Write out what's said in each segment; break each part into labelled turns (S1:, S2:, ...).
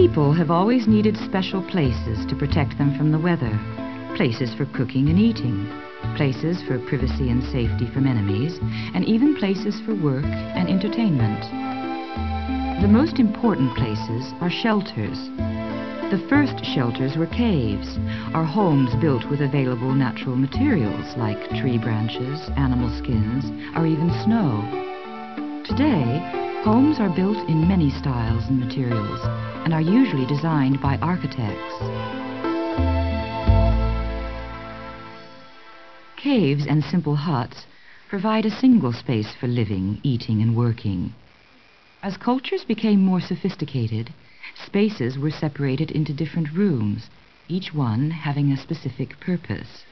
S1: People have always needed special places to protect them from the weather, places for cooking and eating, places for privacy and safety from enemies, and even places for work and entertainment. The most important places are shelters. The first shelters were caves, or homes built with available natural materials like tree branches, animal skins, or even snow. Today, homes are built in many styles and materials and are usually designed by architects. Caves and simple huts provide a single space for living, eating, and working. As cultures became more sophisticated, spaces were separated into different rooms, each one having a specific purpose.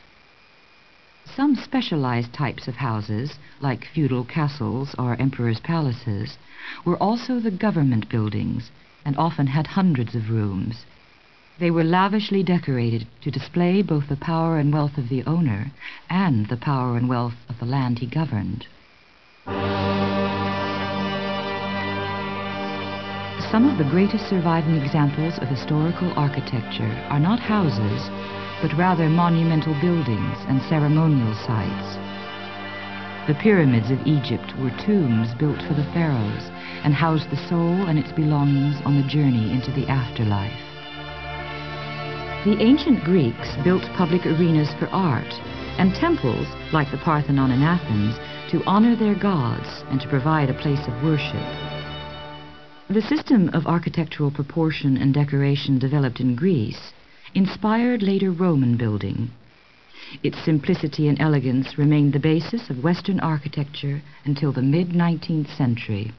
S1: Some specialized types of houses, like feudal castles or emperors' palaces, were also the government buildings and often had hundreds of rooms. They were lavishly decorated to display both the power and wealth of the owner and the power and wealth of the land he governed. Some of the greatest surviving examples of historical architecture are not houses, but rather monumental buildings and ceremonial sites. The pyramids of Egypt were tombs built for the pharaohs and housed the soul and its belongings on the journey into the afterlife. The ancient Greeks built public arenas for art and temples, like the Parthenon in Athens, to honor their gods and to provide a place of worship. The system of architectural proportion and decoration developed in Greece inspired later Roman building. Its simplicity and elegance remained the basis of Western architecture until the mid-19th century.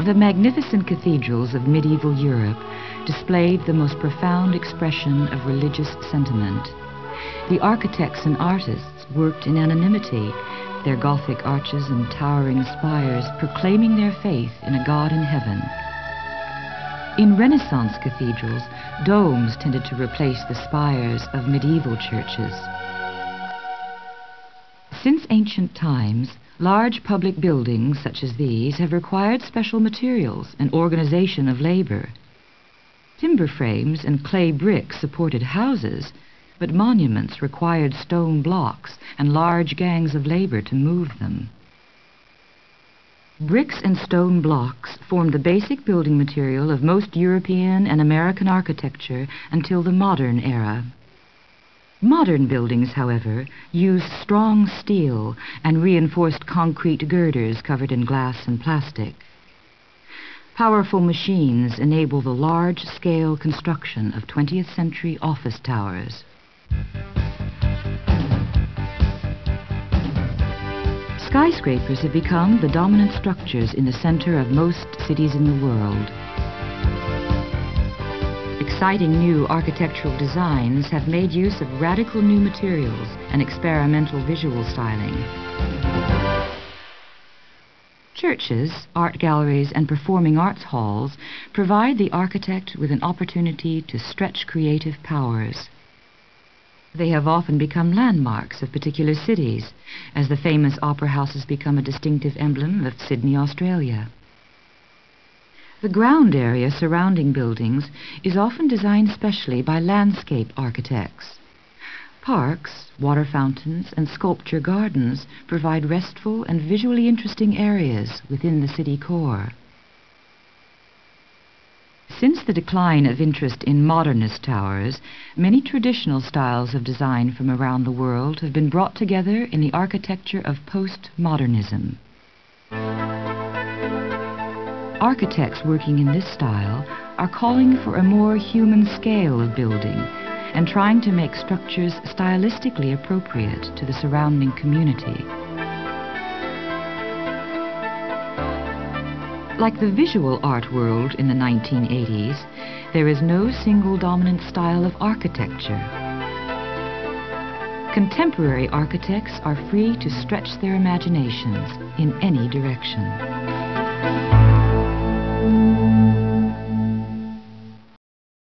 S1: The magnificent cathedrals of medieval Europe displayed the most profound expression of religious sentiment. The architects and artists worked in anonymity, their Gothic arches and towering spires proclaiming their faith in a God in heaven. In Renaissance cathedrals, domes tended to replace the spires of medieval churches. Since ancient times, large public buildings such as these have required special materials and organization of labor. Timber frames and clay bricks supported houses, but monuments required stone blocks and large gangs of labor to move them. Bricks and stone blocks formed the basic building material of most European and American architecture until the modern era. Modern buildings, however, use strong steel and reinforced concrete girders covered in glass and plastic. Powerful machines enable the large-scale construction of 20th century office towers. Skyscrapers have become the dominant structures in the center of most cities in the world. Exciting new architectural designs have made use of radical new materials and experimental visual styling. Churches, art galleries, and performing arts halls provide the architect with an opportunity to stretch creative powers. They have often become landmarks of particular cities, as the famous opera house has become a distinctive emblem of Sydney, Australia. The ground area surrounding buildings is often designed specially by landscape architects. Parks, water fountains, and sculpture gardens provide restful and visually interesting areas within the city core. Since the decline of interest in modernist towers, many traditional styles of design from around the world have been brought together in the architecture of postmodernism. Architects working in this style are calling for a more human scale of building and trying to make structures stylistically appropriate to the surrounding community. Like the visual art world in the 1980s, there is no single dominant style of architecture. Contemporary architects are free to stretch their imaginations in any direction.